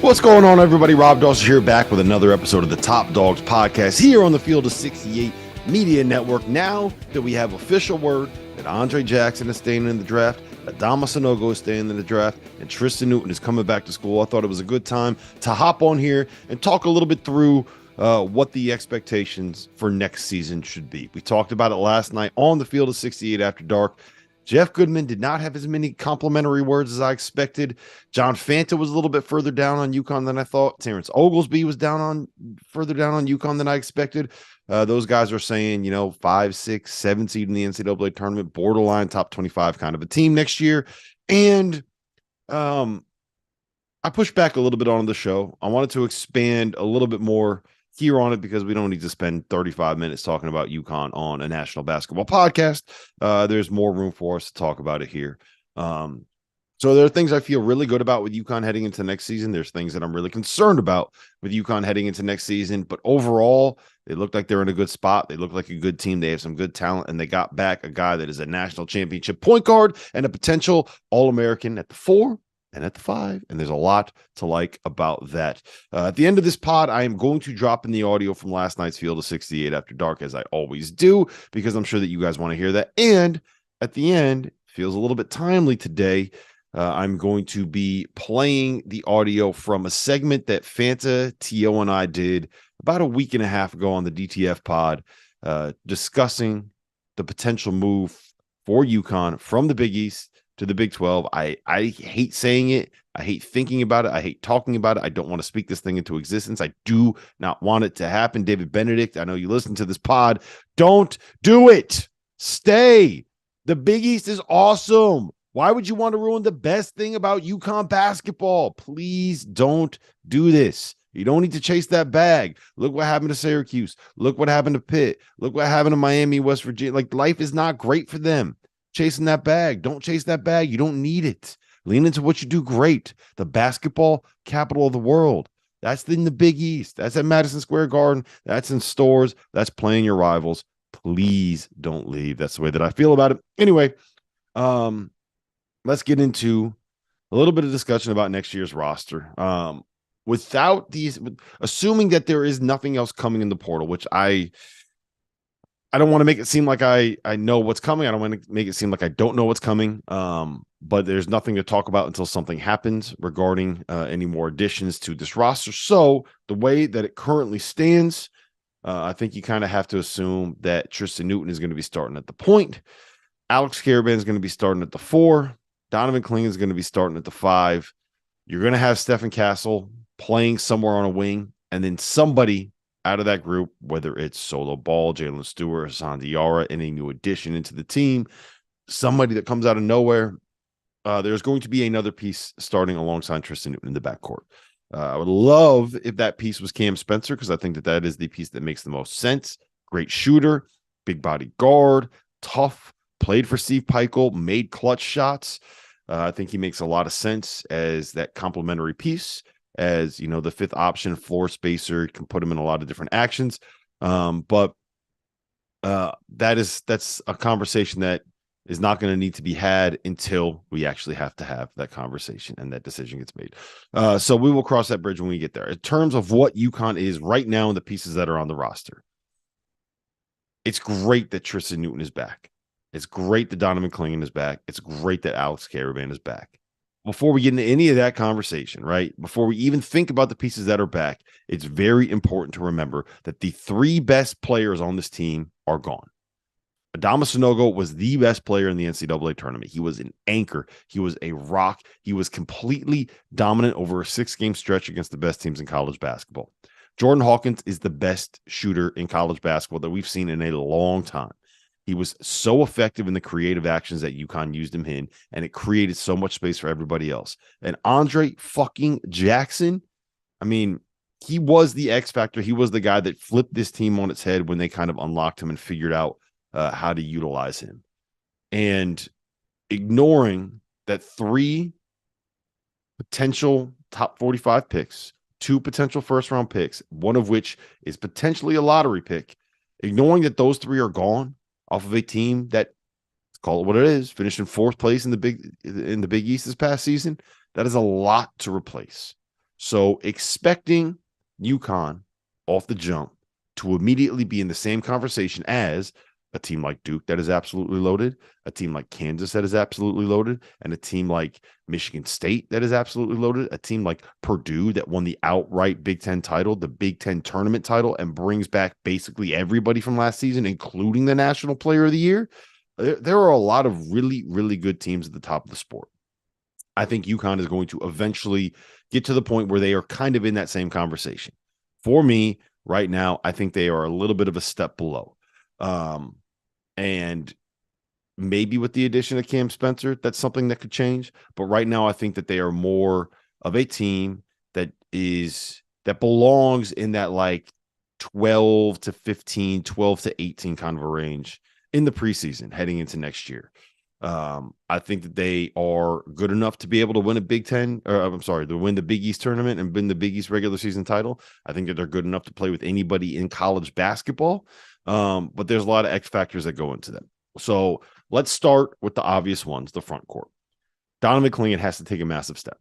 What's going on, everybody? Rob Dauster here, back with another episode of the Top Dogs podcast here on the Field of 68 Media Network. Now that we have official word that Andre Jackson is staying in the draft, Adama Sanogo is staying in the draft, and Tristen Newton is coming back to school, I thought it was a good time to hop on here and talk a little bit through what the expectations for next season should be. We talked about it last night on the Field of 68 after dark. Jeff Goodman did not have as many complimentary words as I expected. John Fanta was a little bit further down on UConn than I thought. Terrence Oglesby was further down on UConn than I expected. Those guys are saying, 5, 6, 7 seed in the NCAA tournament, borderline top 25 kind of a team next year. And I pushed back a little bit on the show. I wanted to expand a little bit more here on it because we don't need to spend 35 minutes talking about UConn on a national basketball podcast. There's more room for us to talk about it here. So there are things I feel really good about with UConn heading into next season. There's things that I'm really concerned about with UConn heading into next season. But overall, they look like they're in a good spot. They look like a good team. They have some good talent, and they got back a guy that is a national championship point guard and a potential All-American at the 4 and at the 5, and there's a lot to like about that. At the end of this pod, I am going to drop in the audio from last night's Field of 68 after dark, as I always do, because I'm sure that you guys want to hear that. And at the end, feels a little bit timely today. I'm going to be playing the audio from a segment that Fanta, T.O., and I did about a week and a half ago on the DTF pod, discussing the potential move for UConn from the Big East to the Big 12. I hate saying it. I hate thinking about it. I hate talking about it. I don't want to speak this thing into existence. I do not want it to happen. David Benedict, I know you listen to this pod. Don't do it. Stay. The Big East is awesome. Why would you want to ruin the best thing about UConn basketball? Please don't do this. You don't need to chase that bag. Look what happened to Syracuse. Look what happened to Pitt. Look what happened to Miami, West Virginia. Like, life is not great for them. Chasing that bag. Don't chase that bag. You don't need it. Lean into what you do great. The basketball capital of the world. That's in the Big East. That's at Madison Square Garden. That's in stores. That's playing your rivals. Please don't leave. That's the way that I feel about it. Anyway, let's get into a little bit of discussion about next year's roster. Assuming that there is nothing else coming in the portal, which I don't want to make it seem like I know what's coming. I don't want to make it seem like I don't know what's coming. But there's nothing to talk about until something happens regarding any more additions to this roster. So the way that it currently stands, I think you kind of have to assume that Tristen Newton is going to be starting at the point. Alex Karaban is going to be starting at the 4. Donovan Kling is going to be starting at the 5. You're going to have Stephen Castle playing somewhere on a wing, and then somebody out of that group, whether it's Solo Ball, Jalen Stewart, Hassan Diarra, any new addition into the team, somebody that comes out of nowhere, there's going to be another piece starting alongside Tristen Newton in the backcourt. I would love if that piece was Cam Spencer, because I think that is the piece that makes the most sense. Great shooter, big body guard, tough, played for Steve Peichel, made clutch shots. I think he makes a lot of sense as that complementary piece. As the 5th option floor spacer, can put him in a lot of different actions. But that's a conversation that is not going to need to be had until we actually have to have that conversation and that decision gets made. So we will cross that bridge when we get there. In terms of what UConn is right now and the pieces that are on the roster, it's great that Tristen Newton is back. It's great that Donovan Kling is back. It's great that Alex Karaban is back. Before we get into any of that conversation, right? Before we even think about the pieces that are back, it's very important to remember that the 3 best players on this team are gone. Adama Sanogo was the best player in the NCAA tournament. He was an anchor. He was a rock. He was completely dominant over a 6-game stretch against the best teams in college basketball. Jordan Hawkins is the best shooter in college basketball that we've seen in a long time. He was so effective in the creative actions that UConn used him in, and it created so much space for everybody else. And Andre fucking Jackson, I mean, he was the X factor. He was the guy that flipped this team on its head when they kind of unlocked him and figured out how to utilize him. And ignoring that 3 potential top 45 picks, 2 potential first-round picks, one of which is potentially a lottery pick, ignoring that those 3 are gone, off of a team that, let's call it what it is, finished in 4th place in the Big East this past season. That is a lot to replace. So expecting UConn off the jump to immediately be in the same conversation as a team like Duke that is absolutely loaded, a team like Kansas that is absolutely loaded, and a team like Michigan State that is absolutely loaded, a team like Purdue that won the outright Big Ten title, the Big Ten tournament title, and brings back basically everybody from last season, including the National Player of the Year. There are a lot of really, really good teams at the top of the sport. I think UConn is going to eventually get to the point where they are kind of in that same conversation. For me, right now, I think they are a little bit of a step below. And maybe with the addition of Cam Spencer, that's something that could change. But right now, I think that they are more of a team that belongs in that like 12 to 15, 12 to 18 kind of a range in the preseason heading into next year. I think that they are good enough to be able to win a Big Ten, to win the Big East tournament and win the Big East regular season title. I think that they're good enough to play with anybody in college basketball. But there's a lot of X factors that go into them. So let's start with the obvious ones, the front court. Donovan Clingan has to take a massive step.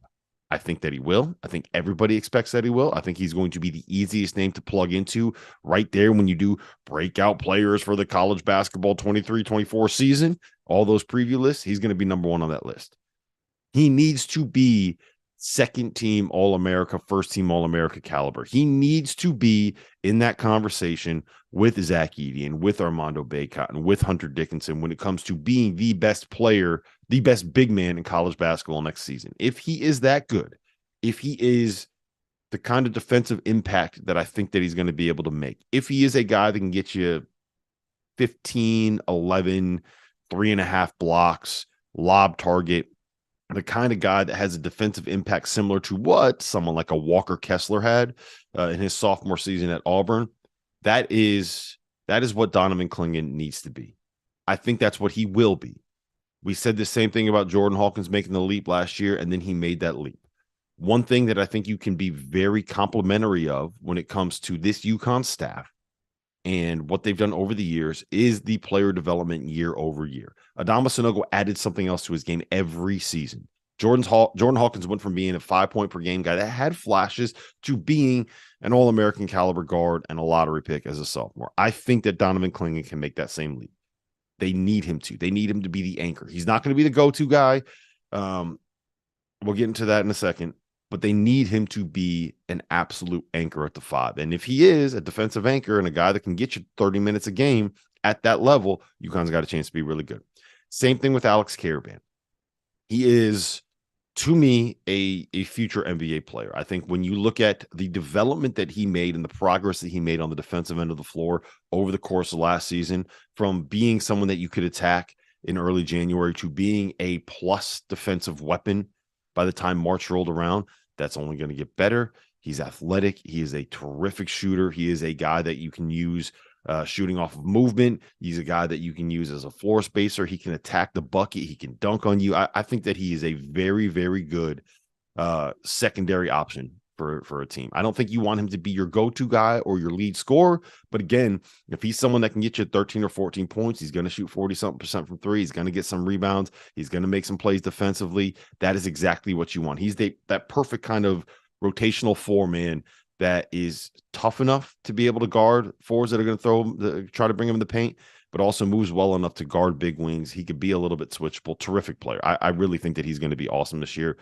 I think that he will. I think everybody expects that he will. I think he's going to be the easiest name to plug into right there when you do breakout players for the college basketball 23-24 season. All those preview lists, he's going to be number one on that list. He needs to be second team All-America, first team All-America caliber. He needs to be in that conversation with Zach Edey and with Armando Bacot and with Hunter Dickinson when it comes to being the best player, the best big man in college basketball next season. If he is that good, if he is the kind of defensive impact that I think that he's going to be able to make, if he is a guy that can get you 15, 11, 3.5 blocks, lob target, the kind of guy that has a defensive impact similar to what someone like a Walker Kessler had in his sophomore season at Auburn, that is what Donovan Clingan needs to be. I think that's what he will be. We said the same thing about Jordan Hawkins making the leap last year, and then he made that leap. One thing that I think you can be very complimentary of when it comes to this UConn staff and what they've done over the years is the player development year over year. Adama Sanogo added something else to his game every season. Jordan Hawkins went from being a 5-point per game guy that had flashes to being an All-American caliber guard and a lottery pick as a sophomore. I think that Donovan Clingan can make that same leap. They need him to. They need him to be the anchor. He's not going to be the go-to guy. We'll get into that in a second. But they need him to be an absolute anchor at the 5. And if he is a defensive anchor and a guy that can get you 30 minutes a game at that level, UConn's got a chance to be really good. Same thing with Alex Caravan. He is, to me, a future NBA player. I think when you look at the development that he made and the progress that he made on the defensive end of the floor over the course of last season, from being someone that you could attack in early January to being a plus defensive weapon by the time March rolled around, that's only going to get better. He's athletic. He is a terrific shooter. He is a guy that you can use shooting off of movement. He's a guy that you can use as a floor spacer. He can attack the bucket. He can dunk on you. I think that he is a very, very good secondary option for a team. I don't think you want him to be your go-to guy or your lead scorer. But again, if he's someone that can get you 13 or 14 points, he's going to shoot 40-something% from three. He's going to get some rebounds. He's going to make some plays defensively. That is exactly what you want. He's that perfect kind of rotational four-man that is tough enough to be able to guard fours that are going to try to bring him in the paint, but also moves well enough to guard big wings. He could be a little bit switchable. Terrific player. I really think that he's going to be awesome this year.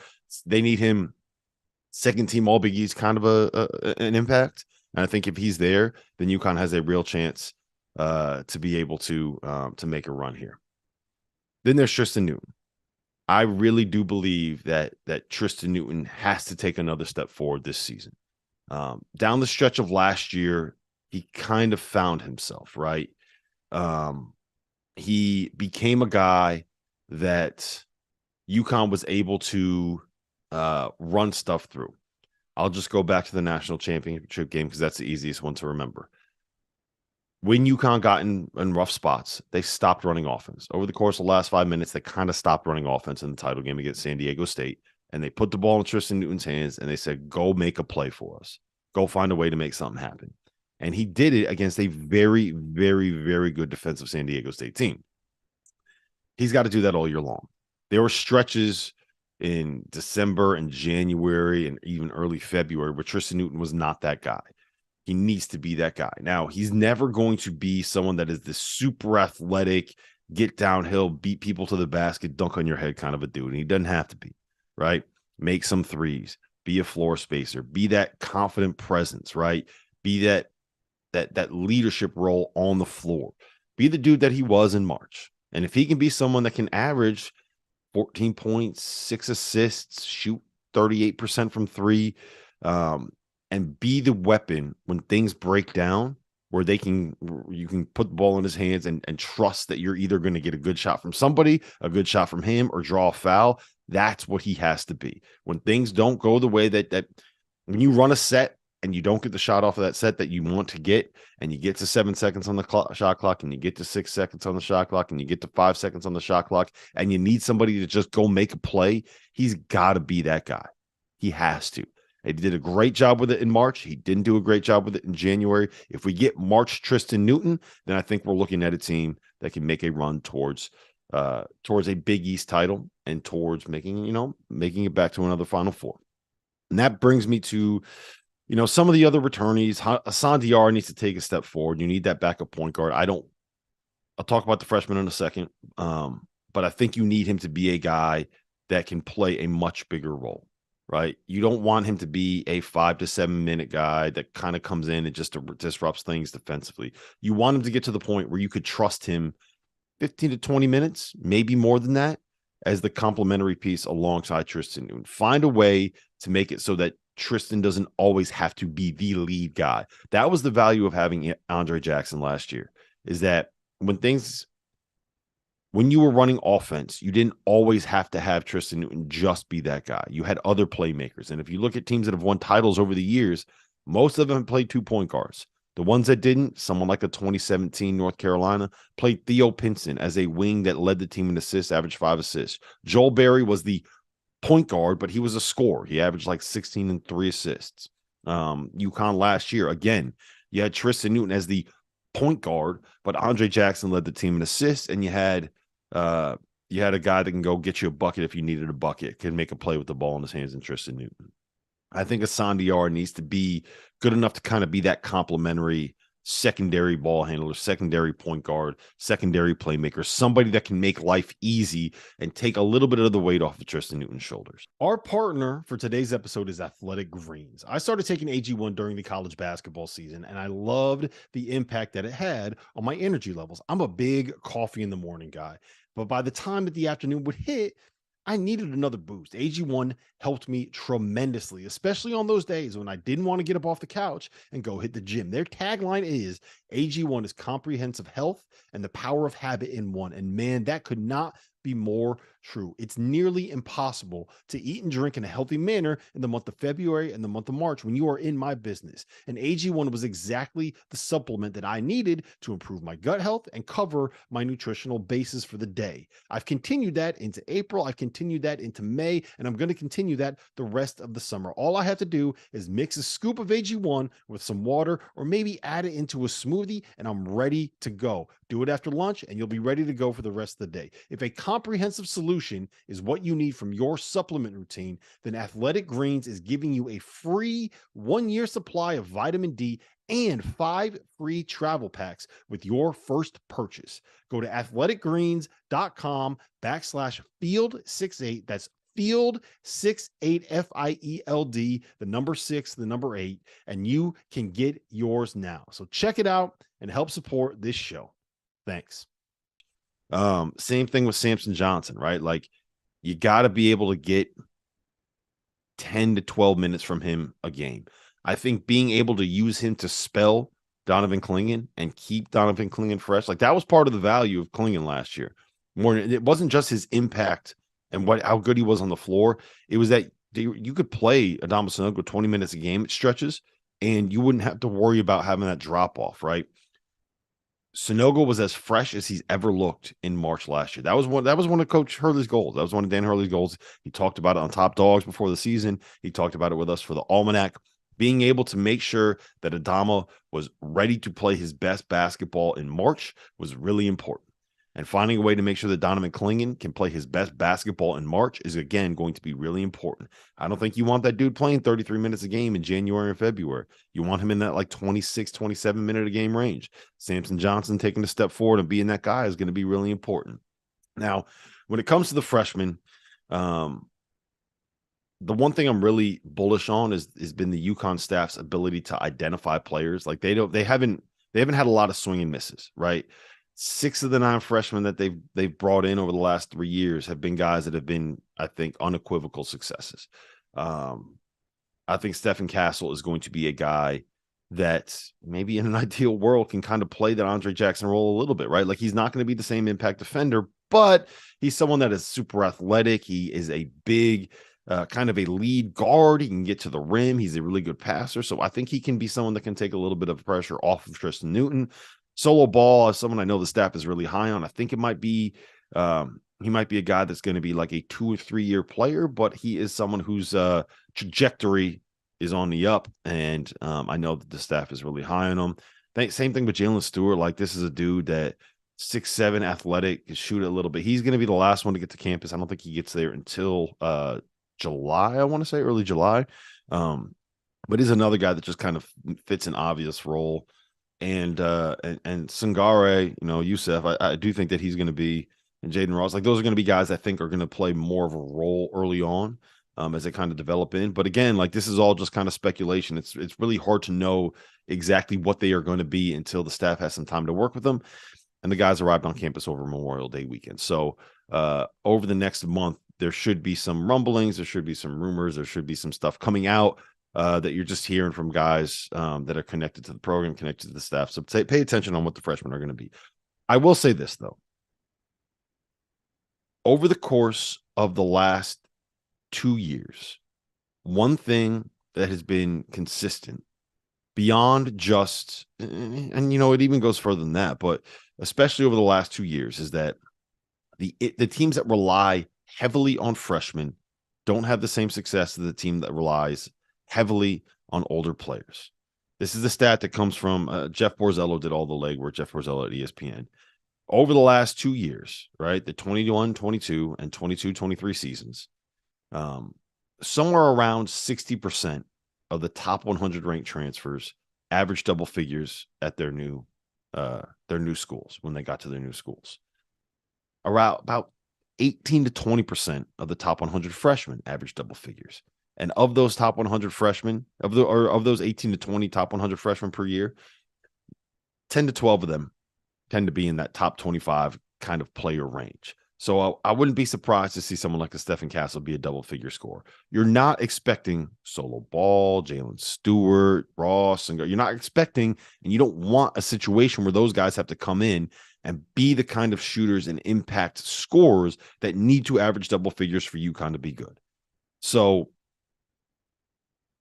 They need him second team All Big East kind of an impact. And I think if he's there, then UConn has a real chance to be able to make a run here. Then there's Tristen Newton. I really do believe that Tristen Newton has to take another step forward this season. Down the stretch of last year, he kind of found himself, right? He became a guy that UConn was able to run stuff through. I'll just go back to the national championship game because that's the easiest one to remember. When UConn got in rough spots, they stopped running offense. Over the course of the last 5 minutes, they kind of stopped running offense in the title game against San Diego State, and they put the ball in Tristen Newton's hands, and they said, go make a play for us. Go find a way to make something happen. And he did it against a very, very, very good defensive San Diego State team. He's got to do that all year long. There were stretches in December and January and even early February, where Tristen Newton was not that guy. He needs to be that guy. Now, he's never going to be someone that is this super athletic, get downhill, beat people to the basket, dunk on your head kind of a dude. And he doesn't have to be, right? Make some threes, be a floor spacer, be that confident presence, right? Be that leadership role on the floor. Be the dude that he was in March. And if he can be someone that can average 14 points, 6 assists, shoot 38% from three, and be the weapon when things break down, where you can put the ball in his hands and trust that you're either going to get a good shot from somebody, a good shot from him, or draw a foul. That's what he has to be. When things don't go the way that when you run a set and you don't get the shot off of that set that you want to get, and you get to 7 seconds on the shot clock, and you get to 6 seconds on the shot clock, and you get to 5 seconds on the shot clock, and you need somebody to just go make a play, he's got to be that guy. He has to. He did a great job with it in March. He didn't do a great job with it in January. If we get March Tristen Newton, then I think we're looking at a team that can make a run towards a Big East title and towards making it back to another Final Four. And that brings me to some of the other returnees. Hassan Diarra needs to take a step forward. You need that backup point guard. I'll talk about the freshman in a second, but I think you need him to be a guy that can play a much bigger role, right? You don't want him to be a 5 to 7 minute guy that kind of comes in and just disrupts things defensively. You want him to get to the point where you could trust him 15 to 20 minutes, maybe more than that, as the complementary piece alongside Tristen Newton. Find a way to make it so that Tristen doesn't always have to be the lead guy. That was the value of having Andre Jackson last year, is that when you were running offense, you didn't always have to have Tristen Newton just be that guy. You had other playmakers. And if you look at teams that have won titles over the years, most of them have played 2-point guards. The ones that didn't, someone like the 2017 North Carolina, played Theo Pinson as a wing that led the team in assists, averaged 5 assists. Joel Berry was the point guard, but he was a scorer. He averaged like 16 and 3 assists. UConn last year, again, you had Tristen Newton as the point guard, but Andre Jackson led the team in assists, and you had a guy that can go get you a bucket if you needed a bucket, can make a play with the ball in his hands, in Tristen Newton. I think Hassan Diarra needs to be good enough to kind of be that complementary secondary ball handler, secondary point guard, secondary playmaker, somebody that can make life easy and take a little bit of the weight off of Tristen Newton's shoulders. Our partner for today's episode is Athletic Greens. I started taking AG1 during the college basketball season, and I loved the impact that it had on my energy levels. I'm a big coffee in the morning guy, but by the time that the afternoon would hit, I needed another boost. AG1 helped me tremendously, especially on those days when I didn't want to get up off the couch and go hit the gym. Their tagline is AG1 is comprehensive health and the power of habit in one. And man, that could not be more true. It's nearly impossible to eat and drink in a healthy manner in the month of February and the month of March when you are in my business. And AG1 was exactly the supplement that I needed to improve my gut health and cover my nutritional basis for the day. I've continued that into April. I've continued that into May, and I'm going to continue that the rest of the summer. All I have to do is mix a scoop of AG1 with some water, or maybe add it into a smoothie, and I'm ready to go. Do it after lunch, and you'll be ready to go for the rest of the day. If a comprehensive solution is what you need from your supplement routine, then Athletic Greens is giving you a free 1-year supply of vitamin D and 5 free travel packs with your first purchase. Go to athleticgreens.com/field68. That's field 68 FIELD, the number 6, the number 8, and you can get yours now. So check it out and help support this show. Thanks. Same thing with Samson Johnson, right? Like, you got to be able to get 10 to 12 minutes from him a game. I think being able to use him to spell Donovan Clingan and keep Donovan Clingan fresh, like, that was part of the value of Clingan last year. It wasn't just his impact and how good he was on the floor. It was that you could play Adama Sanogo 20 minutes a game at stretches, and you wouldn't have to worry about having that drop off, right? Sanogo was as fresh as he's ever looked in March last year. That was one of Coach Hurley's goals. That was one of Dan Hurley's goals. He talked about it on Top Dogs before the season. He talked about it with us for the Almanac. Being able to make sure that Adama was ready to play his best basketball in March was really important. And finding a way to make sure that Donovan Clingan can play his best basketball in March is, again, going to be really important. I don't think you want that dude playing 33 minutes a game in January and February. You want him in that like 26, 27 minute a game range. Samson Johnson taking a step forward and being that guy is going to be really important. Now, when it comes to the freshmen, the one thing I'm really bullish on has been the UConn staff's ability to identify players. Like they haven't had a lot of swing and misses, right? 6 of the 9 freshmen that they've brought in over the last 3 years have been guys that have been, I think, unequivocal successes. I think Stephen Castle is going to be a guy that maybe in an ideal world can kind of play that Andre Jackson role a little bit, right? Like he's not going to be the same impact defender, but he's someone that is super athletic. He is a big kind of a lead guard. He can get to the rim. He's a really good passer. So I think he can be someone that can take a little bit of pressure off of Tristen Newton. Solo ball is someone I know the staff is really high on. I think it might be he might be a guy that's going to be like a 2 or 3 year player, but he is someone whose trajectory is on the up. And I know that the staff is really high on him. Same thing with Jalen Stewart. Like this is a dude that 6'7", athletic, can shoot it a little bit. He's going to be the last one to get to campus. I don't think he gets there until July, I want to say early July. But he's another guy that just kind of fits an obvious role. And Sangare, Youssef, I do think that he's going to be, and Jaden Ross, like those are going to be guys I think are going to play more of a role early on as they kind of develop in. But again, like this is all just kind of speculation. It's really hard to know exactly what they are going to be until the staff has some time to work with them. And the guys arrived on campus over Memorial Day weekend. So over the next month, there should be some rumblings. There should be some rumors. There should be some stuff coming out that you're just hearing from guys that are connected to the program, connected to the staff. So pay attention on what the freshmen are going to be. I will say this, though. Over the course of the last 2 years, one thing that has been consistent beyond just, and it even goes further than that, but especially over the last 2 years, is that the teams that rely heavily on freshmen don't have the same success as the team that relies heavily on older players. This is a stat that comes from Jeff Borzello did all the legwork, Jeff Borzello at ESPN. Over the last 2 years, right, the 21-22 and 22-23 seasons, somewhere around 60% of the top 100 ranked transfers averaged double figures at their new schools when they got to their new schools. About 18 to 20% of the top 100 freshmen averaged double figures. And of those top 100 freshmen, of those 18 to 20 top 100 freshmen per year, 10 to 12 of them tend to be in that top 25 kind of player range. So I wouldn't be surprised to see someone like a Stephen Castle be a double-figure scorer. You're not expecting Solo Ball, Jalen Stewart, Ross, and you're not expecting, and you don't want a situation where those guys have to come in and be the kind of shooters and impact scorers that need to average double figures for UConn to be good. So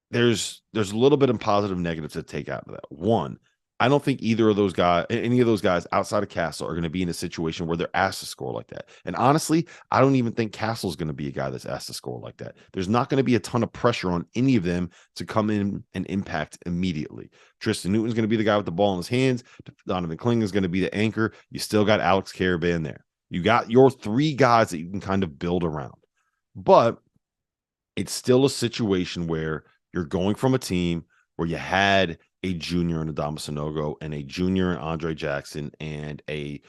there's a little bit of positive and negative to take out of that. One, I don't think any of those guys outside of Castle are going to be in a situation where they're asked to score like that. And honestly, I don't even think Castle's going to be a guy that's asked to score like that. There's not going to be a ton of pressure on any of them to come in and impact immediately. Tristen Newton's going to be the guy with the ball in his hands. Donovan Clingan is going to be the anchor. You still got Alex Caravan there. You got your 3 guys that you can kind of build around. But it's still a situation where you're going from a team where you had a junior in Adama Sanogo and a junior in Andre Jackson and a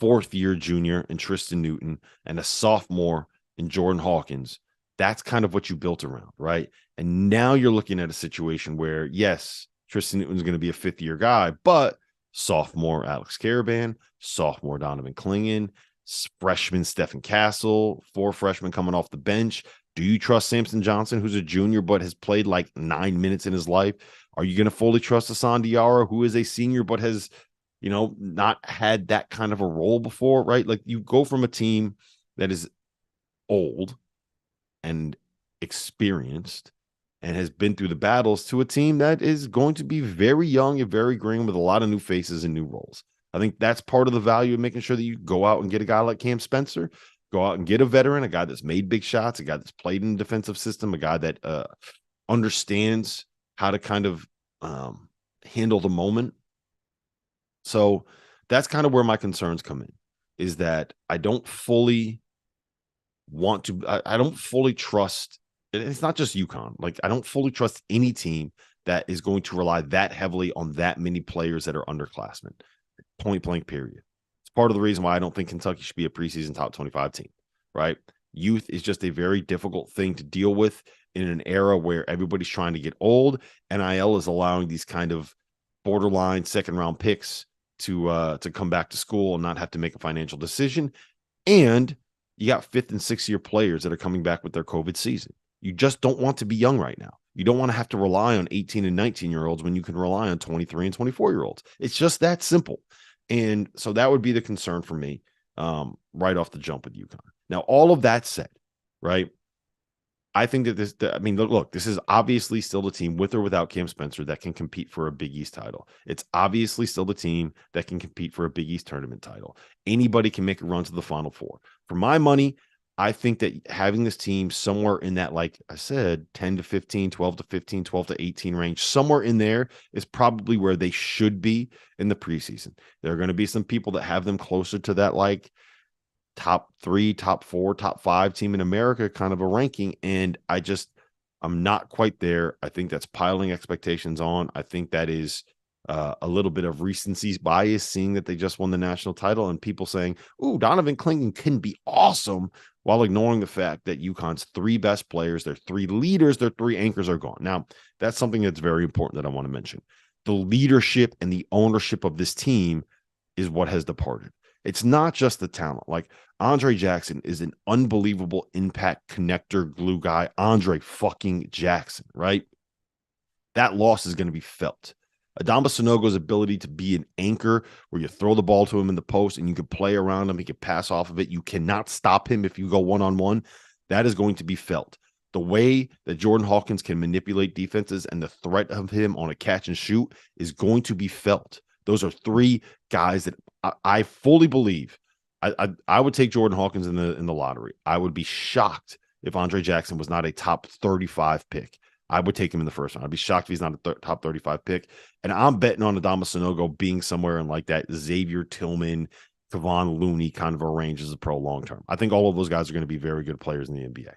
4th-year junior in Tristen Newton and a sophomore in Jordan Hawkins. That's kind of what you built around, right? And now you're looking at a situation where, yes, Tristen Newton's going to be a 5th-year guy, but sophomore Alex Caravan, sophomore Donovan Clingan, freshman Stephen Castle, 4 freshmen coming off the bench. Do you trust Samson Johnson, who's a junior but has played like 9 minutes in his life? Are you going to fully trust Hassan Diarra, who is a senior but has, not had that kind of a role before, right? Like you go from a team that is old and experienced and has been through the battles to a team that is going to be very young and very green with a lot of new faces and new roles. I think that's part of the value of making sure that you go out and get a guy like Cam Spencer, go out and get a veteran, a guy that's made big shots, a guy that's played in the defensive system, a guy that understands how to kind of handle the moment. So that's kind of where my concerns come in, is that I don't fully want to, I don't fully trust, it's not just UConn. Like, I don't fully trust any team that is going to rely that heavily on that many players that are underclassmen, point blank period. It's part of the reason why I don't think Kentucky should be a preseason top 25 team, right? Youth is just a very difficult thing to deal with in an era where everybody's trying to get old. NIL is allowing these kind of borderline second round picks to come back to school and not have to make a financial decision. And you got 5th and 6th year players that are coming back with their COVID season. You just don't want to be young right now. You don't want to have to rely on 18 and 19-year-olds when you can rely on 23 and 24-year-olds. It's just that simple. And so that would be the concern for me right off the jump with UConn. Now, all of that said, right, I think that look, this is obviously still the team with or without Cam Spencer that can compete for a Big East title. It's obviously still the team that can compete for a Big East tournament title. Anybody can make a run to the Final Four. For my money, I think that having this team somewhere in that, like I said, 10 to 15, 12 to 15, 12 to 18 range, somewhere in there is probably where they should be in the preseason. There are going to be some people that have them closer to that, like, top 3, top 4, top 5 team in America kind of a ranking. And I'm not quite there. I think that's piling expectations on. I think that is a little bit of recency's bias, seeing that they just won the national title and people saying, "Ooh, Donovan Clingan can be awesome," while ignoring the fact that UConn's 3 best players, their 3 leaders, their 3 anchors are gone. Now, that's something that's very important that I want to mention. The leadership and the ownership of this team is what has departed. It's not just the talent. Like, Andre Jackson is an unbelievable impact connector glue guy. Andre fucking Jackson, right? That loss is going to be felt. Adama Sanogo's ability to be an anchor where you throw the ball to him in the post and you can play around him, he can pass off of it. You cannot stop him if you go one-on-one. That is going to be felt. The way that Jordan Hawkins can manipulate defenses and the threat of him on a catch and shoot is going to be felt. Those are 3 guys that I fully believe. I would take Jordan Hawkins in the lottery. I would be shocked if Andre Jackson was not a top 35 pick. I would take him in the first round. I'd be shocked if he's not a top 35 pick. And I'm betting on Adama Sanogo being somewhere in like that Xavier Tillman, Kevon Looney kind of a range as a pro long term. I think all of those guys are going to be very good players in the NBA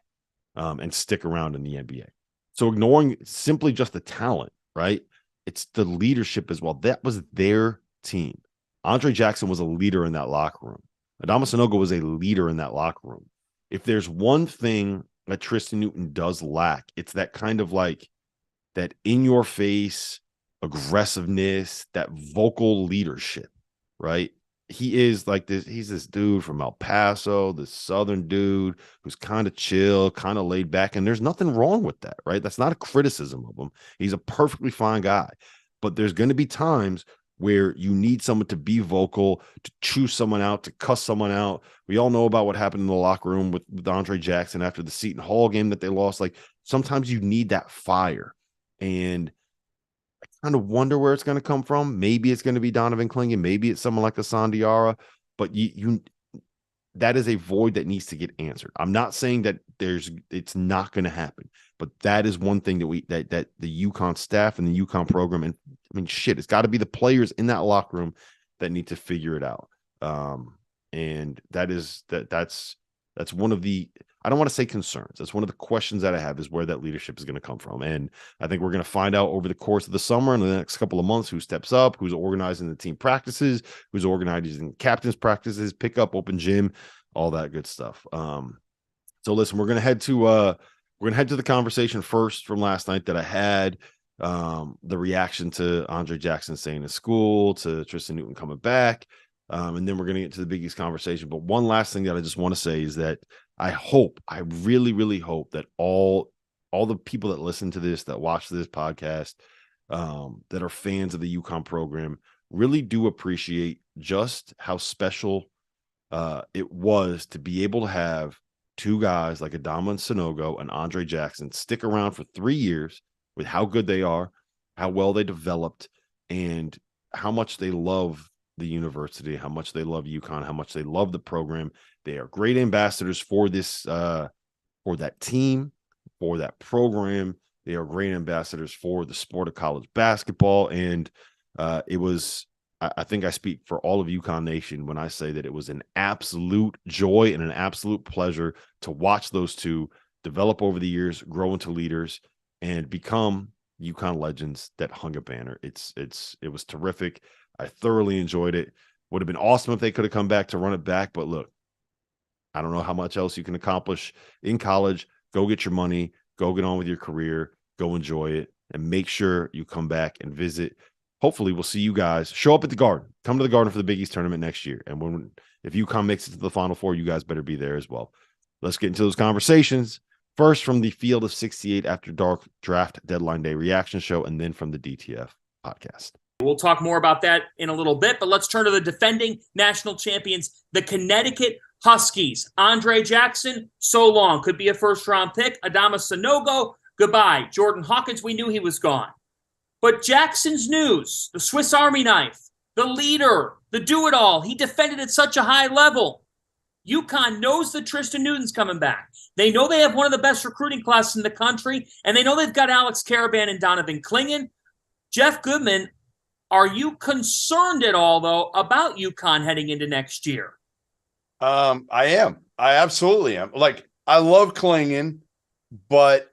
and stick around in the NBA. So ignoring simply just the talent, right? It's the leadership as well. That was their team. Andre Jackson was a leader in that locker room. Adama Sanogo was a leader in that locker room. If there's one thing that Tristen Newton does lack, it's that kind of like that in-your-face aggressiveness, that vocal leadership, right? He is like this. He's this dude from El Paso, this Southern dude who's kind of chill, kind of laid back. And there's nothing wrong with that, right? That's not a criticism of him. He's a perfectly fine guy. But there's going to be times where you need someone to be vocal, to choose someone out, to cuss someone out. We all know about what happened in the locker room with Andre Jackson after the Seton Hall game that they lost. Like, sometimes you need that fire. And I kind of wonder where it's going to come from. Maybe it's going to be Donovan Clingan. Maybe it's someone like the Sandiara. But that is a void that needs to get answered. I'm not saying that it's not going to happen, but that is one thing that the UConn staff and the UConn program, and I mean, shit, it's got to be the players in that locker room that need to figure it out. And that's one of the, I don't want to say concerns. That's one of the questions that I have, is where that leadership is going to come from. And I think we're going to find out over the course of the summer and the next couple of months who steps up, who's organizing the team practices, who's organizing captain's practices, pick up, open gym, all that good stuff. So listen, we're going to head to the conversation first from last night that I had, the reaction to Andre Jackson staying in school, to Tristen Newton coming back. And then we're going to get to the Big East conversation. But one last thing that I just want to say is that I really, really hope that all the people that listen to this, that watch this podcast, that are fans of the UConn program, really do appreciate just how special it was to be able to have 2 guys like Adama Sanogo and Andre Jackson stick around for 3 years with how good they are, how well they developed, and how much they love the university, how much they love UConn, how much they love the program. They are great ambassadors for this, for that team, for that program. They are great ambassadors for the sport of college basketball. And it was I think I speak for all of UConn Nation when I say that it was an absolute joy and an absolute pleasure to watch those two develop over the years, grow into leaders, and become UConn legends that hung a banner. It was terrific. I thoroughly enjoyed it. Would have been awesome if they could have come back to run it back, but look, I don't know how much else you can accomplish in college. Go get your money, go get on with your career, go enjoy it, and make sure you come back and visit. Hopefully we'll see you guys. Show up at the Garden. Come to the Garden for the Big East tournament next year. And if UConn makes it to the Final Four, you guys better be there as well. Let's get into those conversations. First from the Field of 68 After Dark Draft Deadline Day reaction show, and then from the DTF podcast. We'll talk more about that in a little bit, but let's turn to the defending national champions, the Connecticut Huskies. Andre Jackson, so long. Could be a first-round pick. Adama Sanogo, goodbye. Jordan Hawkins, we knew he was gone. But Jackson's news, the Swiss Army knife, the leader, the do-it-all, he defended at such a high level. UConn knows that Tristen Newton's coming back. They know they have one of the best recruiting classes in the country, and they know they've got Alex Caravan and Donovan Clingan. Jeff Goodman, are you concerned at all, though, about UConn heading into next year? I am. I absolutely am. Like, I love Clingan, but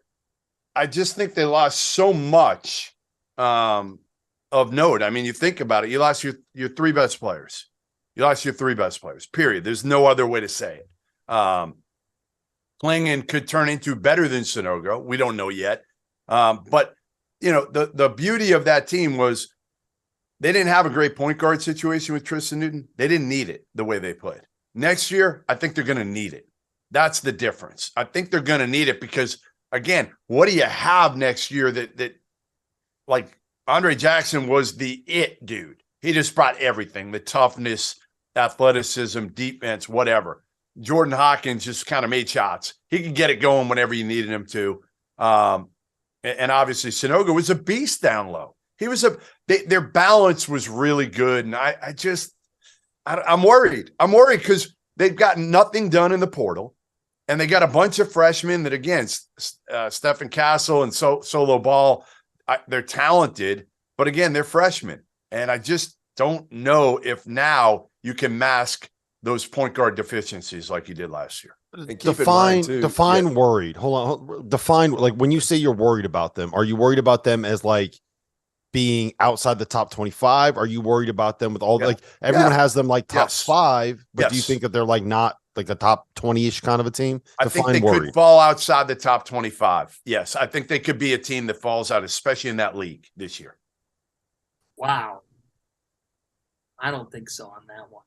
I just think they lost so much of note. I mean, you think about it. You lost your three best players. You lost your three best players, period. There's no other way to say it. Clingan could turn into better than Sanogo. We don't know yet. But, you know, the beauty of that team was they didn't have a great point guard situation with Tristen Newton. They didn't need it the way they played. Next year, I think they're going to need it. That's the difference. I think they're going to need it because, again, what do you have next year that like Andre Jackson was the it dude. He just brought everything, the toughness, athleticism, defense, whatever. Jordan Hawkins just kind of made shots. He could get it going whenever you needed him to. And obviously Sanogo was a beast down low. He was their balance was really good. And I'm worried. I'm worried because they've gotten nothing done in the portal. And they got a bunch of freshmen that, again, Stephen Castle and Solo Ball, they're talented. But, again, they're freshmen. And I just don't know if now you can mask those point guard deficiencies like you did last year. Define worried. Hold on. Define, like, when you say you're worried about them, are you worried about them as, like, being outside the top 25? Are you worried about them with all like everyone has them like top 5, but do you think that they're like not like a top 20-ish kind of a team? I think they could fall outside the top 25. Yes, I think they could be a team that falls out, especially in that league this year. Wow. I don't think so on that one.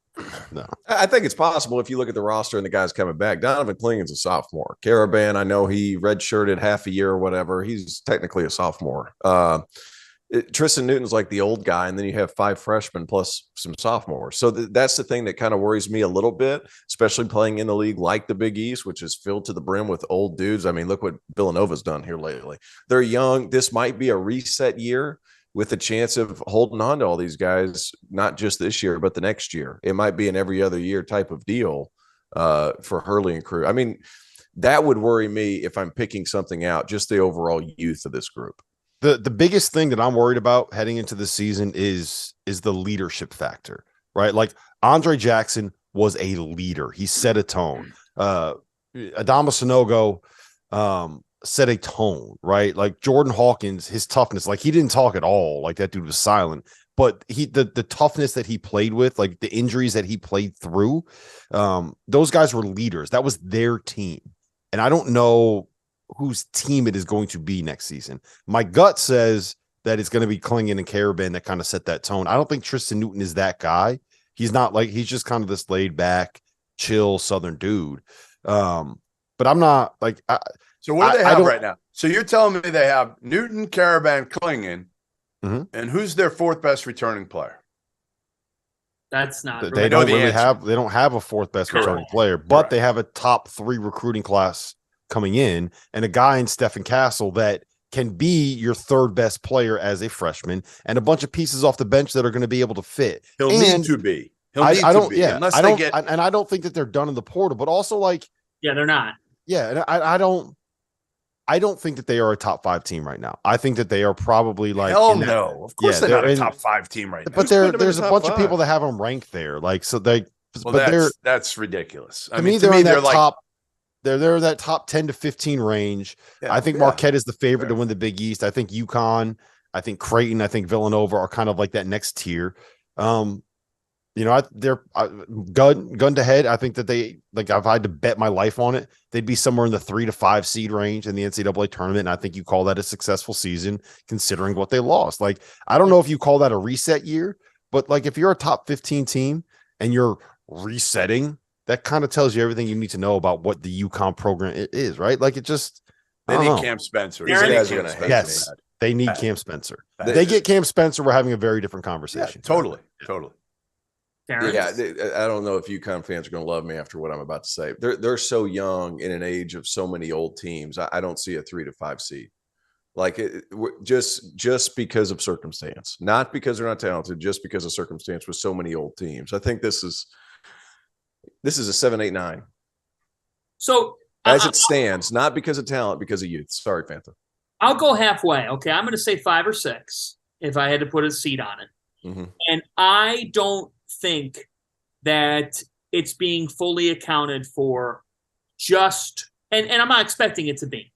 No, I think it's possible if you look at the roster and the guys coming back. Donovan Clingan's a sophomore. Caravan, I know he redshirted half a year or whatever. He's technically a sophomore. Tristen Newton's like the old guy, and then you have 5 freshmen plus some sophomores. So that's the thing that kind of worries me a little bit, especially playing in the league like the Big East, which is filled to the brim with old dudes. I mean, look what Villanova's done here lately. They're young. This might be a reset year with a chance of holding on to all these guys, not just this year, but the next year. It might be an every other year type of deal for Hurley and crew. I mean, that would worry me if I'm picking something out, just the overall youth of this group. The biggest thing that I'm worried about heading into the season is the leadership factor, right? Like Andre Jackson was a leader. He set a tone. Adama Sanogo set a tone, right? Like Jordan Hawkins, his toughness, like he didn't talk at all. Like that dude was silent. But the toughness that he played with, like the injuries that he played through, those guys were leaders. That was their team. And I don't know whose team it is going to be next season. My gut says that it's going to be Clingan and Caravan that kind of set that tone. I don't think Tristen Newton is that guy. He's not like, he's just kind of this laid back, chill Southern dude. But I'm not like, so what do they have right now? So you're telling me they have Newton, Caravan, Clingan, and who's their 4th best returning player? That's not. They don't really have. They don't have a 4th best returning player, but they have a top 3 recruiting class coming in, and a guy in Stephen Castle that can be your 3rd best player as a freshman, and a bunch of pieces off the bench that are going to be able to fit. He'll need to be. I don't think that they're done in the portal, but also like, they're not. Yeah, and I don't. I don't think that they are a top 5 team right now. I think that they are probably like hell no. Of course they're not a top 5 team right now. But there's a bunch of people that have them ranked there. Like so they. Well, but that's ridiculous. To me, they're like top. They're in that top 10 to 15 range. Yeah, I think Marquette is the favorite to win the Big East. I think UConn, I think Creighton, I think Villanova are kind of like that next tier. They're gun to head. I think that they like if I had to bet my life on it, they'd be somewhere in the 3 to 5 seed range in the NCAA tournament. And I think you call that a successful season considering what they lost. Like, I don't know if you call that a reset year, but like if you're a top 15 team and you're resetting, that kind of tells you everything you need to know about what the UConn program is, right? Like it just they need Cam Spencer. Yes, they need Cam Spencer. They get Cam Spencer, we're having a very different conversation. Yeah, totally. Terrence? Yeah, I don't know if UConn fans are going to love me after what I'm about to say. They're so young in an age of so many old teams. I don't see a 3 to 5 seed. Like just because of circumstance, not because they're not talented, just because of circumstance with so many old teams. I think this is a 7, 8, 9. So as it stands, not because of talent, because of youth. Sorry, Fanta. I'll go halfway. Okay, I'm going to say 5 or 6 if I had to put a seed on it. Mm-hmm. And I don't think that it's being fully accounted for just, and I'm not expecting it to be,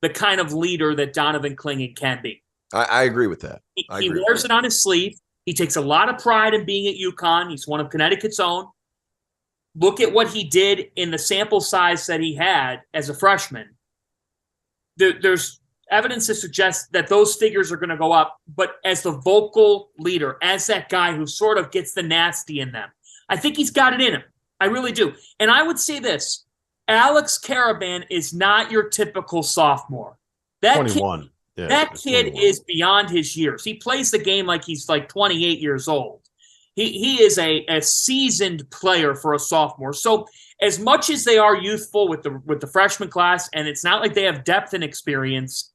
the kind of leader that Donovan Clingan can be. I agree with that. He wears it on his sleeve. He takes a lot of pride in being at UConn. He's one of Connecticut's own. Look at what he did in the sample size that he had as a freshman. There's evidence to suggest that those figures are going to go up, but as the vocal leader, as that guy who sort of gets the nasty in them, I think he's got it in him. I really do. And I would say this, Alex Karaban is not your typical sophomore. That 21. That kid 21. Is beyond his years. He plays the game like he's like 28 years old. He is a seasoned player for a sophomore. So as much as they are youthful with the freshman class, and it's not like they have depth and experience,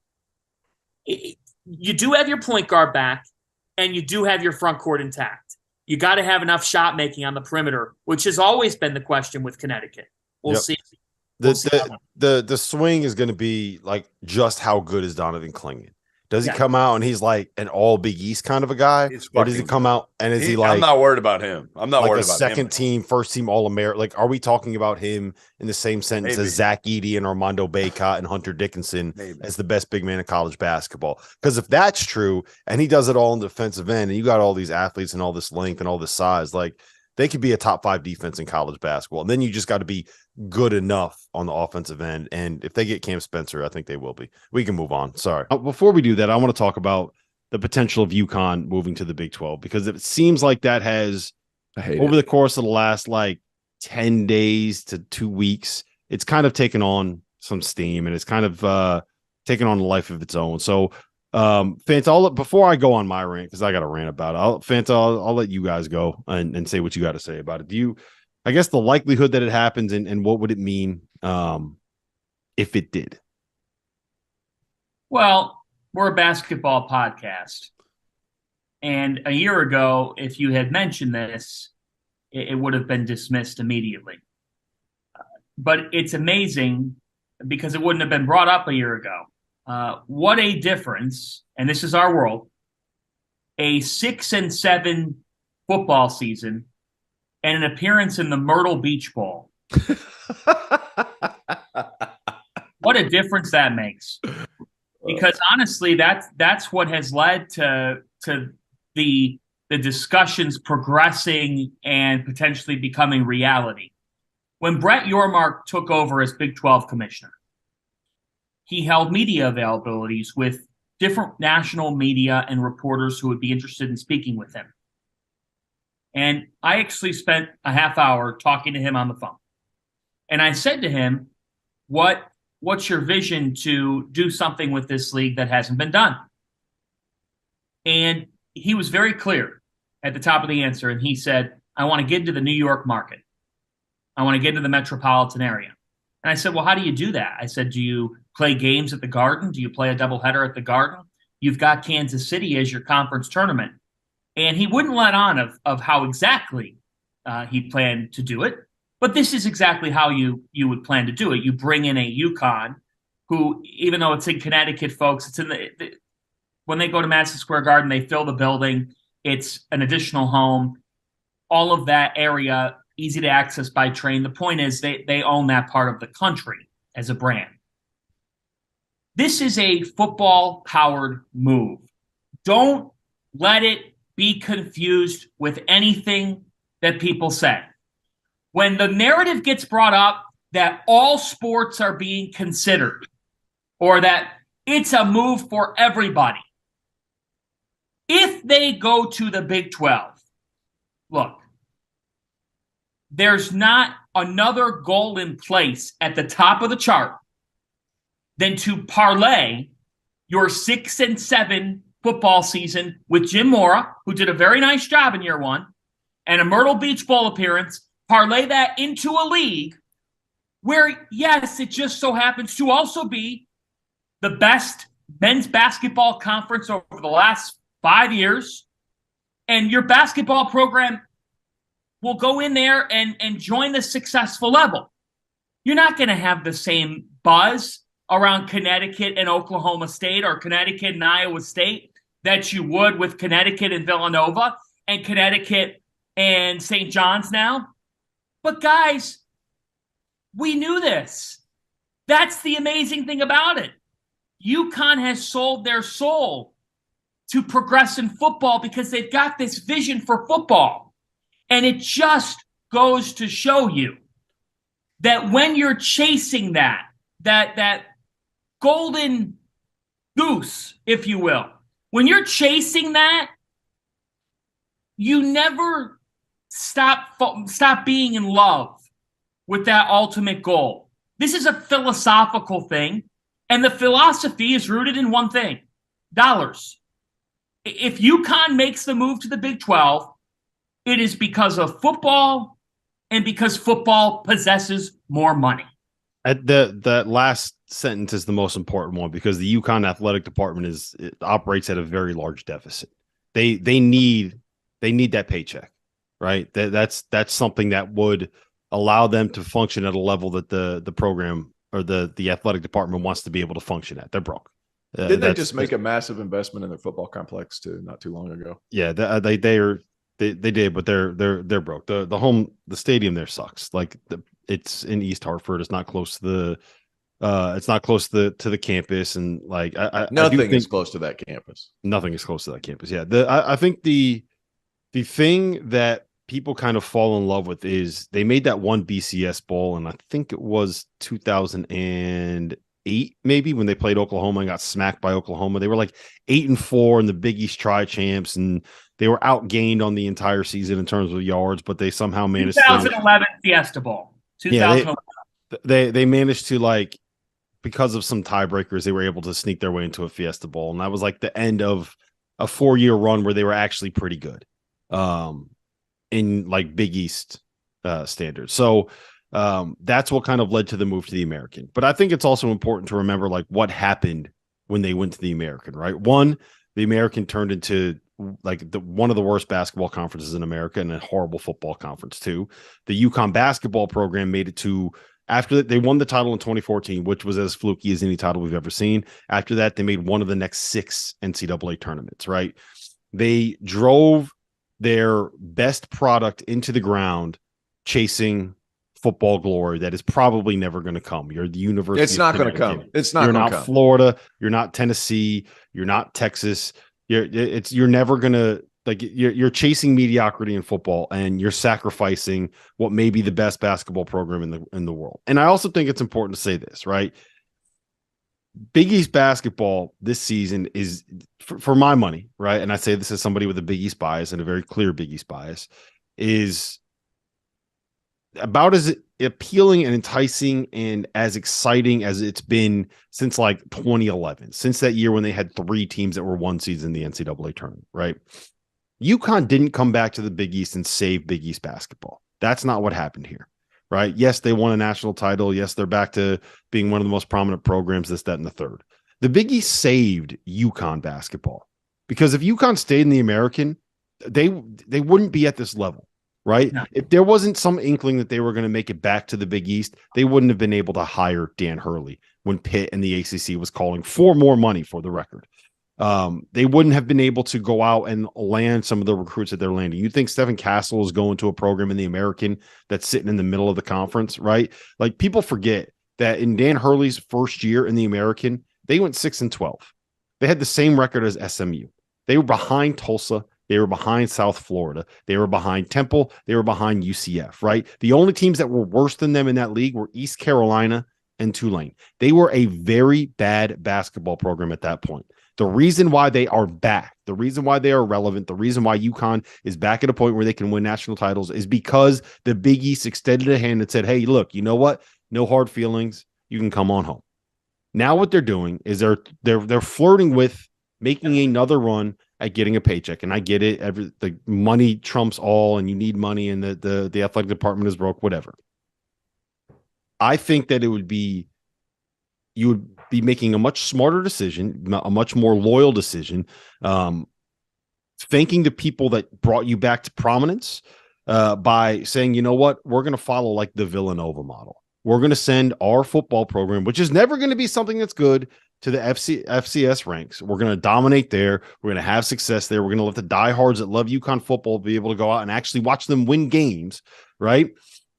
you do have your point guard back, and you do have your front court intact. You got to have enough shot making on the perimeter, which has always been the question with Connecticut. We'll see. The swing is going to be like just how good is Donovan Clingan? Does he come out and he's like an all Big East kind of a guy, or does he come out and is he like? I'm not worried about him. I'm not worried about him. Second team, first team All American. Like, are we talking about him in the same sentence as Zach Edey and Armando Bacot and Hunter Dickinson as the best big man in college basketball? Because if that's true, and he does it all in the defensive end, and you got all these athletes and all this length and all this size, like they could be a top 5 defense in college basketball. And then you just got to be good enough on the offensive end. And if they get Cam Spencer, I think they will be. We can move on. Sorry. Before we do that, I want to talk about the potential of UConn moving to the Big 12, because it seems like that has, over the course of the last like 10 days to 2 weeks, it's kind of taken on some steam and it's kind of taken on a life of its own. So, Fanta, before I go on my rant, because I got a rant about it, I'll let you guys go and say what you got to say about it. I guess the likelihood that it happens and what would it mean if it did? Well, we're a basketball podcast. And a year ago, if you had mentioned this, it would have been dismissed immediately. But it's amazing because it wouldn't have been brought up a year ago. What a difference, and this is our world, a 6-7 football season and an appearance in the Myrtle Beach Bowl. What a difference that makes. Because honestly, that's what has led to the discussions progressing and potentially becoming reality. When Brett Yormark took over as Big 12 commissioner, he held media availabilities with different national media and reporters who would be interested in speaking with him. And I actually spent a half hour talking to him on the phone. And I said to him, what's your vision to do something with this league that hasn't been done? And he was very clear at the top of the answer. And he said, I want to get into the New York market. I want to get into the metropolitan area. And I said, well, how do you do that? I said, do you play games at the Garden? Do you play a doubleheader at the Garden? You've got Kansas City as your conference tournament. And he wouldn't let on of how exactly he planned to do it. But this is exactly how you would plan to do it. You bring in a UConn who, even though it's in Connecticut, folks, it's in when they go to Madison Square Garden, they fill the building. It's an additional home. All of that area, easy to access by train. The point is they own that part of the country as a brand. This is a football-powered move. Don't let it be confused with anything that people say. When the narrative gets brought up that all sports are being considered or that it's a move for everybody, if they go to the Big 12, look, there's not another goal in place at the top of the chart than to parlay your 6 and 7 football season with Jim Mora, who did a very nice job in year 1, and a Myrtle Beach Bowl appearance, parlay that into a league where, yes, it just so happens to also be the best men's basketball conference over the last 5 years, and your basketball program will go in there and join the successful level. You're not going to have the same buzz around Connecticut and Oklahoma State or Connecticut and Iowa State that you would with Connecticut and Villanova and Connecticut and St. John's now. But guys, we knew this. That's the amazing thing about it. UConn has sold their soul to progressive football because they've got this vision for football. And it just goes to show you that when you're chasing that golden goose, if you will, when you're chasing that, you never stop being in love with that ultimate goal. This is a philosophical thing, and the philosophy is rooted in one thing: dollars. If UConn makes the move to the Big 12, it is because of football and because football possesses more money. That last sentence is the most important one because the UConn athletic department operates at a very large deficit. They need that paycheck, right? That's something that would allow them to function at a level that the program or the athletic department wants to be able to function at. They're broke. Did they just make a massive investment in their football complex too not too long ago? Yeah, they did, but they're broke. The stadium there sucks. Like it's in East Hartford. It's not close to the campus, and like nothing is close to that campus. Nothing is close to that campus. Yeah, I think the thing that people kind of fall in love with is they made that one BCS bowl, and I think it was 2008 maybe when they played Oklahoma and got smacked by Oklahoma. They were like 8-4 in the Big East Tri-Champs, and they were outgained on the entire season in terms of yards, but they somehow managed 2011 Fiesta Bowl. 2011. Yeah, they managed to, like, because of some tiebreakers, they were able to sneak their way into a Fiesta Bowl. And that was like the end of a 4-year run where they were actually pretty good in like Big East standards. So that's what kind of led to the move to the American. But I think it's also important to remember like what happened when they went to the American, right? One, the American turned into like one of the worst basketball conferences in America and a horrible football conference too. The UConn basketball program made it to, after that, they won the title in 2014, which was as fluky as any title we've ever seen. After that, they made one of the next 6 NCAA tournaments, right? They drove their best product into the ground chasing football glory that is probably never going to come. You're the University. It's not going to come. It's not. You're not Florida. You're not Tennessee. You're not Texas. You're never going to, like, you're chasing mediocrity in football, and you're sacrificing what may be the best basketball program in the world. And I also think it's important to say this, right? Big East basketball this season is, for my money, right? And I say this as somebody with a Big East bias and a very clear Big East bias, is about as appealing and enticing and as exciting as it's been since like 2011, since that year when they had 3 teams that were 1 seeds in the NCAA tournament, right? UConn didn't come back to the Big East and save Big East basketball. That's not what happened here, right? Yes, they won a national title. Yes, they're back to being one of the most prominent programs, this, that, and the third. The Big East saved UConn basketball because if UConn stayed in the American, they wouldn't be at this level. Right. No. If there wasn't some inkling that they were going to make it back to the Big East, they wouldn't have been able to hire Dan Hurley when Pitt and the ACC was calling for more money, for the record. They wouldn't have been able to go out and land some of the recruits that they're landing. You think Stephen Castle is going to a program in the American that's sitting in the middle of the conference, right? Like, people forget that in Dan Hurley's first year in the American, they went 6-12. They had the same record as SMU. They were behind Tulsa. They were behind South Florida. They were behind Temple. They were behind UCF, right? The only teams that were worse than them in that league were East Carolina and Tulane. They were a very bad basketball program at that point. The reason why they are back, the reason why they are relevant, the reason why UConn is back at a point where they can win national titles is because the Big East extended a hand and said, hey, look, you know what? No hard feelings. You can come on home. Now what they're doing is they're flirting with making another run at getting a paycheck. And I get it. The money trumps all, and you need money, and the athletic department is broke, whatever. I think that you would be making a much smarter decision, a much more loyal decision, thanking the people that brought you back to prominence by saying, you know what, we're going to follow like the Villanova model. We're going to send our football program, which is never going to be something that's good, to the FCS ranks. We're going to dominate there. We're going to have success there. We're going to let the diehards that love UConn football be able to go out and actually watch them win games, right?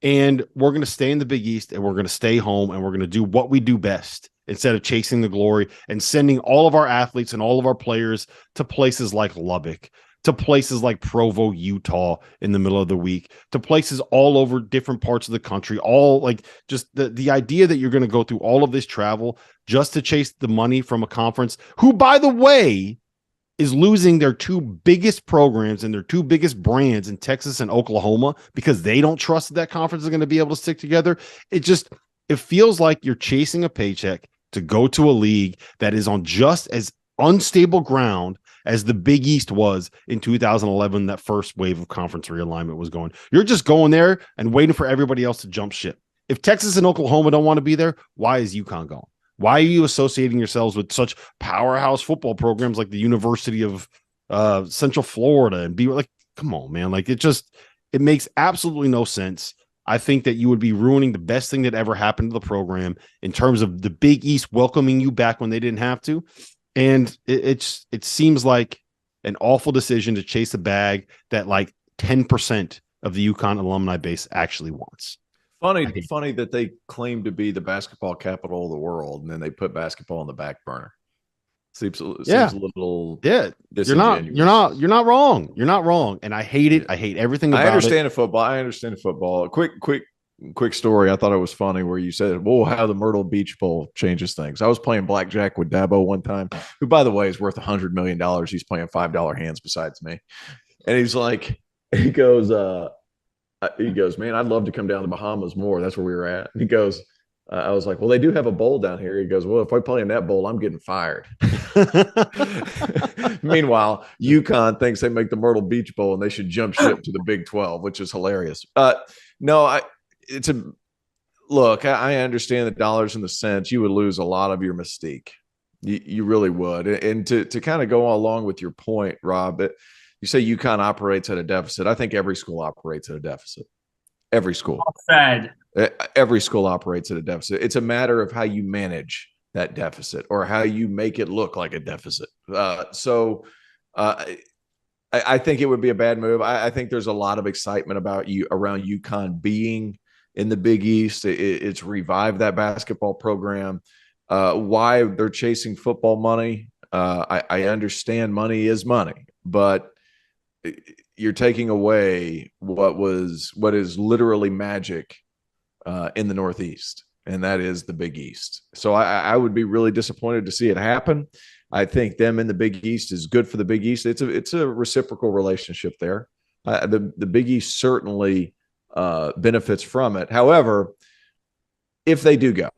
And we're going to stay in the Big East, and we're going to stay home, and we're going to do what we do best instead of chasing the glory and sending all of our athletes and all of our players to places like Lubbock, to places like Provo, Utah in the middle of the week, to places all over different parts of the country, all like just the idea that you're going to go through all of this travel just to chase the money from a conference who, by the way, is losing their two biggest programs and their two biggest brands in Texas and Oklahoma because they don't trust that conference is going to be able to stick together. It feels like you're chasing a paycheck to go to a league that is on just as unstable ground as the Big East was in 2011, that first wave of conference realignment was going. You're just going there and waiting for everybody else to jump ship. If Texas and Oklahoma don't want to be there, why is UConn going? Why are you associating yourselves with such powerhouse football programs like the University of Central Florida and be like, come on, man. Like, it makes absolutely no sense. I think that you would be ruining the best thing that ever happened to the program in terms of the Big East welcoming you back when they didn't have to. And it seems like an awful decision to chase a bag that like 10% of the UConn alumni base actually wants. Funny that they claim to be the basketball capital of the world, and then they put basketball on the back burner. Seems a little You're not wrong. You're not wrong. And I hate it. I hate everything about it. I understand the football. Quick story. I thought it was funny where you said, "Well, how the Myrtle Beach Bowl changes things." I was playing blackjack with Dabo one time, who, by the way, is worth $100 million. He's playing $5 hands besides me, and he's like, he goes, "Man, I'd love to come down to the Bahamas more. That's where we were at." And he goes, I was like, "Well, they do have a bowl down here." He goes, "Well, if I play in that bowl, I'm getting fired." Meanwhile, UConn thinks they make the Myrtle Beach Bowl and they should jump ship to the Big 12, which is hilarious. I understand the dollars and the cents. You would lose a lot of your mystique. You really would. And to kind of go along with your point, Rob, you say UConn operates at a deficit. I think every school operates at a deficit. Every school. Every school operates at a deficit. It's a matter of how you manage that deficit or how you make it look like a deficit. I think it would be a bad move. I think there's a lot of excitement around UConn being in the Big East. It's revived that basketball program. Why they're chasing football money, I understand money is money, but you're taking away what is literally magic in the Northeast, and that is the Big East. So I would be really disappointed to see it happen. I think them in the Big East is good for the Big East. It's a reciprocal relationship there. The Big East certainly benefits from it. However, if they do go,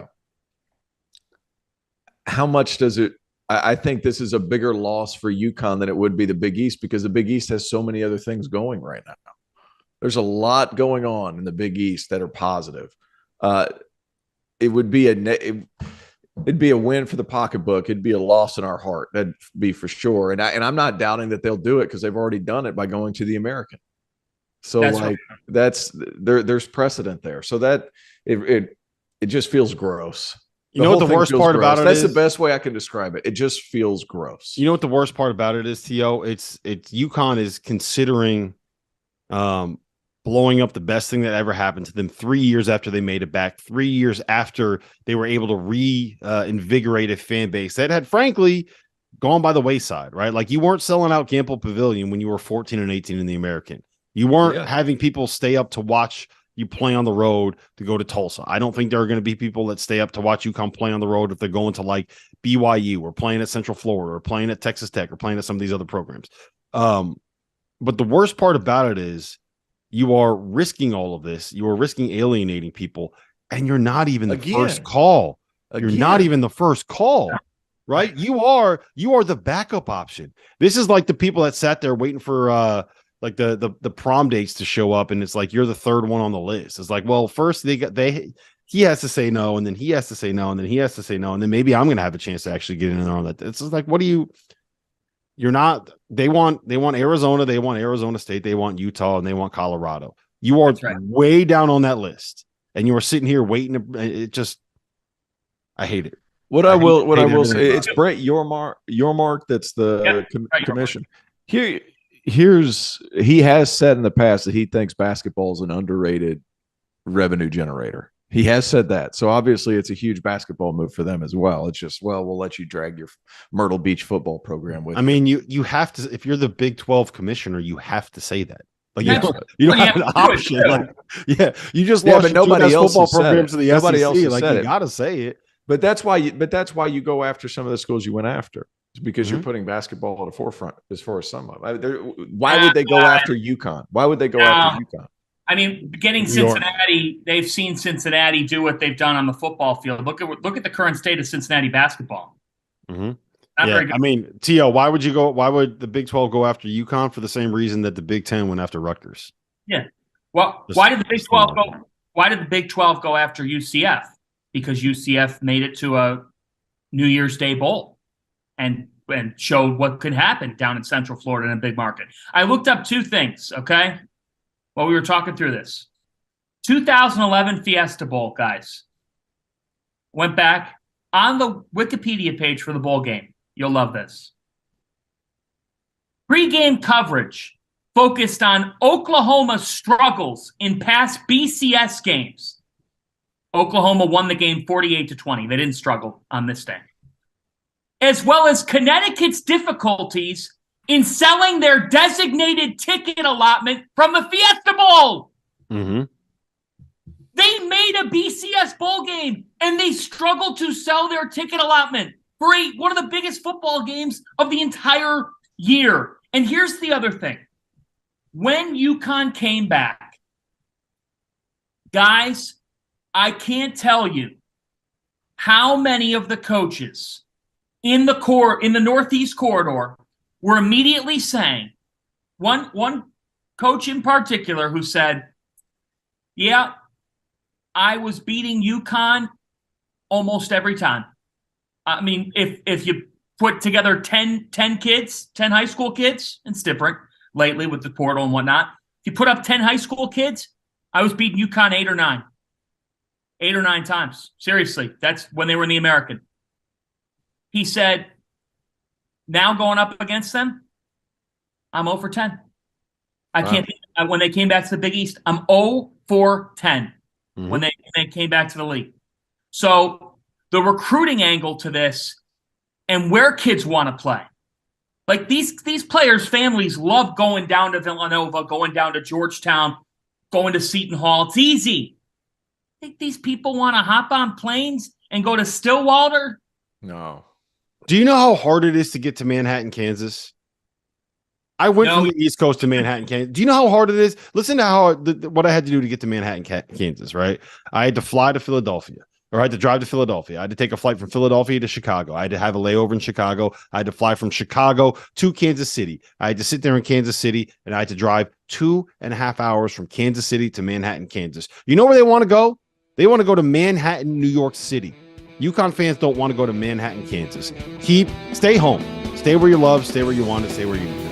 how much does it? I think this is a bigger loss for UConn than it would be the Big East, because the Big East has so many other things going right now. There's a lot going on in the Big East that are positive. It would be it'd be a win for the pocketbook. It'd be a loss in our heart. That'd be for sure. And I'm not doubting that they'll do it, because they've already done it by going to the American. So there's precedent there. So that it just feels gross. You know what the worst part about it is? That's the best way I can describe it. It just feels gross. You know what the worst part about it is, T.O.? It's UConn is considering blowing up the best thing that ever happened to them 3 years after they made it back, 3 years after they were able to reinvigorate a fan base that had, frankly, gone by the wayside, right? Like, you weren't selling out Gamble Pavilion when you were 14 and 18 in the American. You weren't having people stay up to watch you play on the road to go to Tulsa. I don't think there are going to be people that stay up to watch UConn play on the road if they're going to like BYU or playing at Central Florida or playing at Texas Tech or playing at some of these other programs. But the worst part about it is you are risking all of this. You are risking alienating people, and you're not even the first call. You're not even the first call, right? You are the backup option. This is like the people that sat there waiting for like the prom dates to show up, and it's like you're the third one on the list. It's like, well, first he has to say no, and then he has to say no, and then he has to say no, and then maybe I'm gonna have a chance to actually get in on that. It's just like, what do you're not. They want Arizona, they want Arizona State, they want Utah, and they want Colorado. You are way down on that list, and you are sitting here waiting. It just, I hate it. What I will say, it's Brett Yormark that's the commission. He has said in the past that he thinks basketball is an underrated revenue generator. He has said that. So obviously it's a huge basketball move for them as well. It's just, well, we'll let you drag your Myrtle Beach football program with you. I mean, you have to, if you're the Big 12 commissioner, you have to say that. Like, you don't have an option. Like, you just lost but nobody else football programs to the nobody SEC. Else like, you got to say it. But that's why you go after some of the schools you went after. It's because you're putting basketball at the forefront as far as some of them. Why would they go after UConn? Why would they go after UConn? I mean, getting Cincinnati, they've seen Cincinnati do what they've done on the football field. Look at the current state of Cincinnati basketball. Mm-hmm. Very good. I mean, T.O., why would the Big 12 go after UConn for the same reason that the Big 10 went after Rutgers? Yeah. Well, why did the Big 12 go after UCF? Because UCF made it to a New Year's Day bowl and showed what could happen down in Central Florida in a big market. I looked up two things, okay? While we were talking through this. 2011 Fiesta Bowl, guys. Went back on the Wikipedia page for the bowl game. You'll love this. Pre-game coverage focused on Oklahoma's struggles in past BCS games. Oklahoma won the game 48-20. They didn't struggle on this day. As well as Connecticut's difficulties in selling their designated ticket allotment from the Fiesta Bowl. Mm-hmm. They made a BCS bowl game, and they struggled to sell their ticket allotment for one of the biggest football games of the entire year. And here's the other thing. When UConn came back, guys, I can't tell you how many of the coaches in the Northeast corridor were immediately saying, one coach in particular who said, yeah, I was beating UConn almost every time. I mean, if you put together 10 kids, 10 high school kids, and it's different lately with the portal and whatnot. If you put up 10 high school kids, I was beating UConn 8 or 9 times. Seriously, that's when they were in the American. He said, now going up against them, I'm 0 for 10. I can't. When they came back to the Big East, I'm 0 for 10 when they came back to the league. So the recruiting angle to this and where kids want to play. Like these players' families love going down to Villanova, going down to Georgetown, going to Seton Hall. It's easy. Think these people want to hop on planes and go to Stillwater? No. Do you know how hard it is to get to Manhattan, Kansas? I went from the East Coast to Manhattan, Kansas. Do you know how hard it is? Listen to what I had to do to get to Manhattan, Kansas, right? I had to fly to Philadelphia, or I had to drive to Philadelphia. I had to take a flight from Philadelphia to Chicago. I had to have a layover in Chicago. I had to fly from Chicago to Kansas City. I had to sit there in Kansas City, and I had to drive 2.5 hours from Kansas City to Manhattan, Kansas. You know where they want to go? They want to go to Manhattan, New York City. UConn fans don't want to go to Manhattan, Kansas. Stay home. Stay where you love. Stay where you want to. Stay where you